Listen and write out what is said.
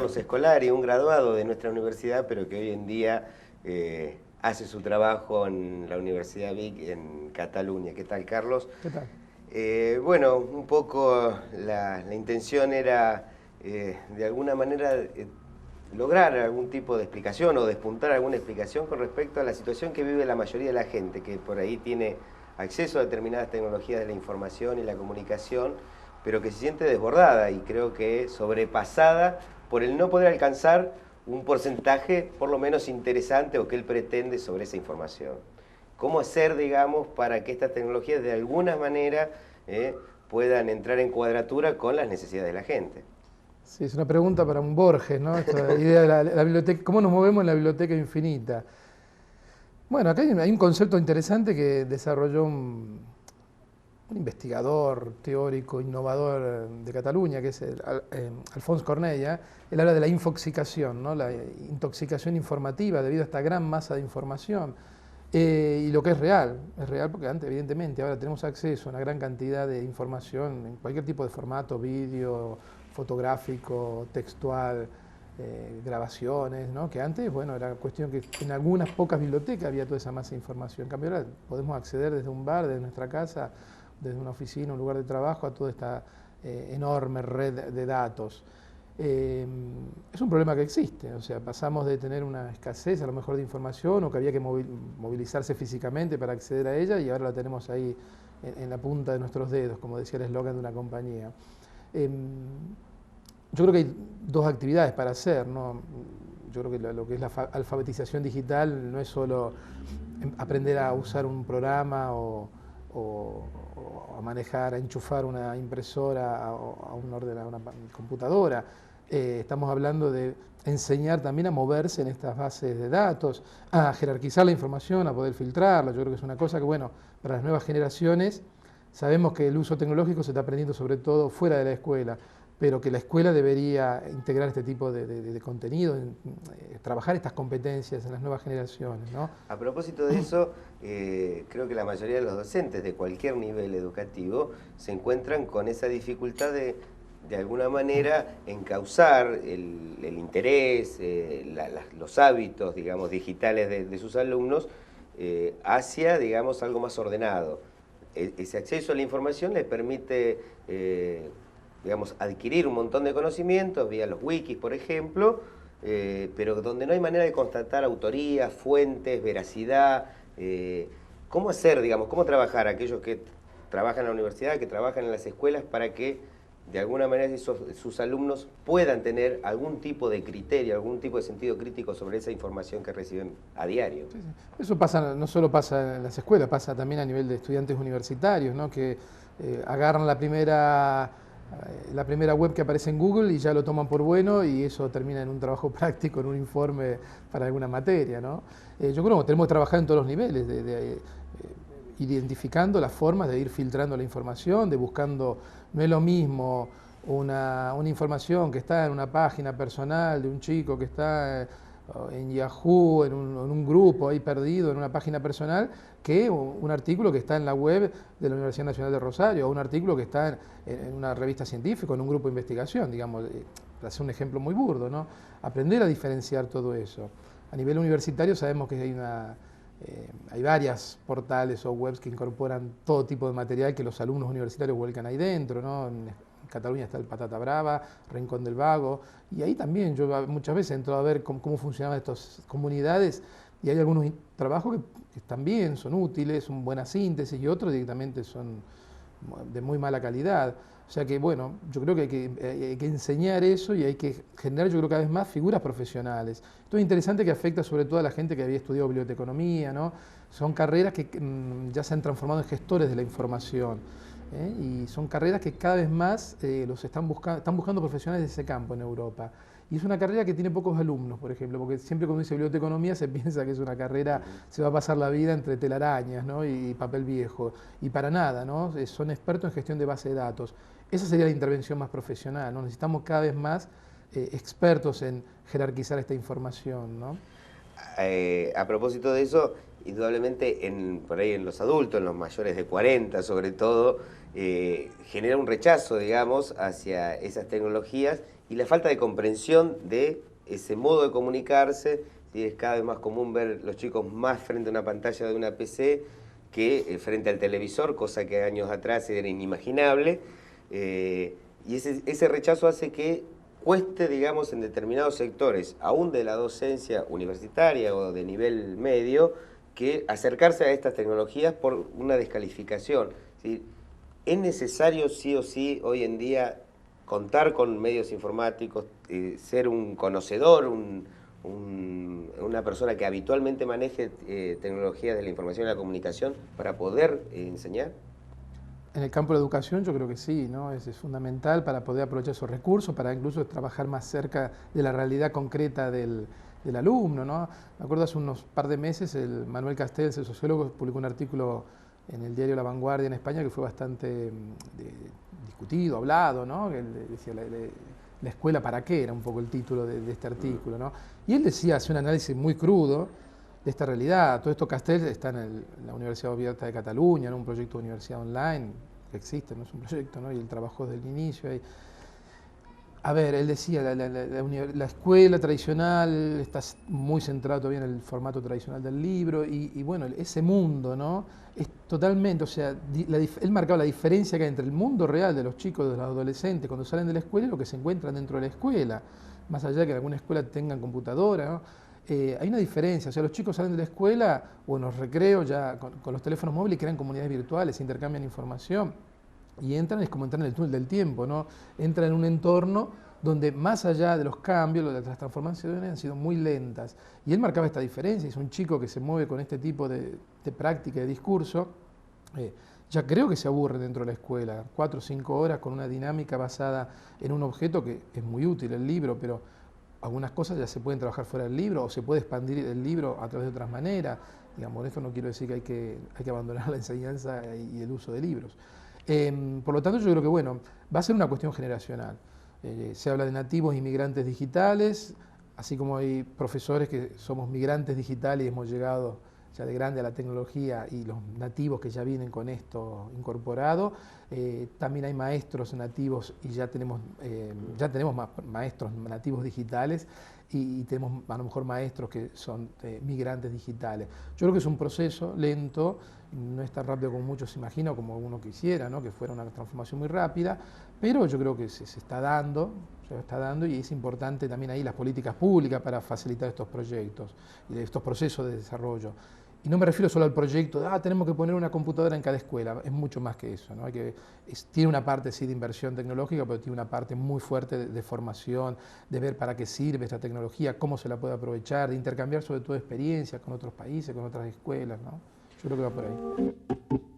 Carlos Escolari, un graduado de nuestra universidad, pero que hoy en día hace su trabajo en la Universidad Vic en Cataluña. ¿Qué tal, Carlos? ¿Qué tal? Bueno, un poco la intención era, de alguna manera, lograr algún tipo de explicación o despuntar alguna explicación con respecto a la situación que vive la mayoría de la gente, que por ahí tiene acceso a determinadas tecnologías de la información y la comunicación, pero que se siente desbordada y creo que sobrepasada por el no poder alcanzar un porcentaje por lo menos interesante o que él pretende sobre esa información. ¿Cómo hacer, digamos, para que estas tecnologías de alguna manera puedan entrar en cuadratura con las necesidades de la gente? Sí, es una pregunta para un Borges, ¿no? Esta idea de la biblioteca, ¿cómo nos movemos en la biblioteca infinita? Bueno, acá hay un concepto interesante que desarrolló un investigador teórico, innovador de Cataluña, que es Alfons Cornella. Él habla de la infoxicación, ¿no? La intoxicación informativa debido a esta gran masa de información. Y lo que es real porque antes, evidentemente, ahora tenemos acceso a una gran cantidad de información en cualquier tipo de formato, vídeo, fotográfico, textual, grabaciones, ¿no? Que antes, bueno, era cuestión que en algunas pocas bibliotecas había toda esa masa de información. En cambio, ahora podemos acceder desde un bar, desde nuestra casa, desde una oficina, un lugar de trabajo, a toda esta enorme red de datos. Es un problema que existe, o sea, pasamos de tener una escasez a lo mejor de información o que había que movilizarse físicamente para acceder a ella y ahora la tenemos ahí en la punta de nuestros dedos, como decía el eslogan de una compañía. Yo creo que hay dos actividades para hacer, ¿no? Yo creo que lo que es la alfabetización digital no es solo aprender a usar un programa o a manejar, a enchufar una impresora a un ordenador, a una computadora. Estamos hablando de enseñar también a moverse en estas bases de datos, a jerarquizar la información, a poder filtrarla. Yo creo que es una cosa que, bueno, para las nuevas generaciones sabemos que el uso tecnológico se está aprendiendo sobre todo fuera de la escuela, pero que la escuela debería integrar este tipo de contenido, trabajar estas competencias en las nuevas generaciones, ¿no? A propósito de eso, creo que la mayoría de los docentes de cualquier nivel educativo se encuentran con esa dificultad de alguna manera, encauzar el interés, los hábitos, digamos, digitales de sus alumnos hacia, digamos, algo más ordenado. Ese acceso a la información les permite, digamos, adquirir un montón de conocimientos vía los wikis, por ejemplo, pero donde no hay manera de constatar autoría, fuentes, veracidad. ¿Cómo hacer, digamos, cómo trabajar aquellos que trabajan en la universidad, que trabajan en las escuelas para que de alguna manera sus alumnos puedan tener algún tipo de criterio, algún tipo de sentido crítico sobre esa información que reciben a diario? Sí, sí. Eso pasa, no solo pasa en las escuelas, pasa también a nivel de estudiantes universitarios, ¿no? Que agarran la primera web que aparece en Google y ya lo toman por bueno y eso termina en un trabajo práctico, en un informe para alguna materia, ¿no? Yo creo que tenemos que trabajar en todos los niveles, identificando las formas de ir filtrando la información, de buscando, no es lo mismo una información que está en una página personal de un chico que está en Yahoo, en un grupo ahí perdido, en una página personal, que un artículo que está en la web de la Universidad Nacional de Rosario, o un artículo que está en una revista científica, en un grupo de investigación, digamos, para hacer un ejemplo muy burdo, ¿no? Aprender a diferenciar todo eso. A nivel universitario sabemos que hay varios portales o webs que incorporan todo tipo de material que los alumnos universitarios vuelcan ahí dentro, ¿no? En Cataluña está el Patata Brava, Rincón del Vago, y ahí también yo muchas veces he entrado a ver cómo funcionaban estas comunidades y hay algunos trabajos que están bien, son útiles, son buena síntesis y otros directamente son de muy mala calidad. O sea que, bueno, yo creo que hay que enseñar eso y hay que generar, yo creo, cada vez más figuras profesionales. Esto es interesante que afecta sobre todo a la gente que había estudiado biblioteconomía, ¿no? Son carreras que ya se han transformado en gestores de la información. Y son carreras que cada vez más están buscando profesionales de ese campo en Europa. Y es una carrera que tiene pocos alumnos, por ejemplo, porque siempre cuando dice biblioteconomía se piensa que es una carrera, se va a pasar la vida entre telarañas, ¿no? y papel viejo. Y para nada, ¿no? Son expertos en gestión de base de datos. Esa sería la intervención más profesional, ¿no? Necesitamos cada vez más expertos en jerarquizar esta información, ¿no? A propósito de eso, indudablemente por ahí en los adultos, en los mayores de 40 sobre todo, genera un rechazo, digamos, hacia esas tecnologías y la falta de comprensión de ese modo de comunicarse. ¿Sí? Es cada vez más común ver los chicos más frente a una pantalla de una PC que frente al televisor, cosa que años atrás era inimaginable. Y ese rechazo hace que cueste, digamos, en determinados sectores, aún de la docencia universitaria o de nivel medio, que acercarse a estas tecnologías por una descalificación. ¿Sí? Es necesario sí o sí hoy en día contar con medios informáticos, ser un conocedor, una persona que habitualmente maneje tecnologías de la información y la comunicación para poder enseñar. En el campo de la educación yo creo que sí, ¿no? Es fundamental para poder aprovechar esos recursos, para incluso trabajar más cerca de la realidad concreta del alumno, ¿no? Me acuerdo hace unos par de meses el Manuel Castells, el sociólogo, publicó un artículo en el diario La Vanguardia en España que fue bastante discutido, hablado, ¿no? Que él decía la escuela para qué, era un poco el título de este artículo, ¿no? Y él decía, hace un análisis muy crudo de esta realidad. Todo esto Castells está en la Universidad Abierta de Cataluña, en un proyecto de universidad online que existe, no es un proyecto, ¿no? Y él trabajó desde el inicio ahí. A ver, él decía, la escuela tradicional está muy centrada todavía en el formato tradicional del libro y bueno, ese mundo, ¿no? Es totalmente, o sea, él marcaba la diferencia que hay entre el mundo real de los chicos, de los adolescentes, cuando salen de la escuela y lo que se encuentran dentro de la escuela. Más allá de que en alguna escuela tengan computadora, ¿no? Hay una diferencia, o sea, los chicos salen de la escuela o en los recreos ya con los teléfonos móviles, crean comunidades virtuales, intercambian información y entran, es como entrar en el túnel del tiempo, ¿no? Entran en un entorno donde más allá de los cambios, las transformaciones han sido muy lentas. Y él marcaba esta diferencia, es un chico que se mueve con este tipo de práctica, de discurso, ya creo que se aburre dentro de la escuela, 4 o 5 horas con una dinámica basada en un objeto que es muy útil, el libro, pero algunas cosas ya se pueden trabajar fuera del libro o se puede expandir el libro a través de otras maneras. Digamos, esto no quiero decir que hay que abandonar la enseñanza y el uso de libros. Por lo tanto, yo creo que bueno, va a ser una cuestión generacional. Se habla de nativos inmigrantes digitales, así como hay profesores que somos migrantes digitales y hemos llegado ya de grande a la tecnología y los nativos que ya vienen con esto incorporado. También hay maestros nativos y ya tenemos maestros nativos digitales y tenemos a lo mejor maestros que son migrantes digitales. Yo creo que es un proceso lento, no es tan rápido como muchos se imaginan, como uno quisiera, ¿no? Que fuera una transformación muy rápida, pero yo creo que se está dando y es importante también ahí las políticas públicas para facilitar estos proyectos y estos procesos de desarrollo. Y no me refiero solo al proyecto de, tenemos que poner una computadora en cada escuela, es mucho más que eso, ¿no? Tiene una parte sí de inversión tecnológica, pero tiene una parte muy fuerte de formación, de ver para qué sirve esta tecnología, cómo se la puede aprovechar, de intercambiar sobre todo experiencias con otros países, con otras escuelas, ¿no? Yo creo que va por ahí.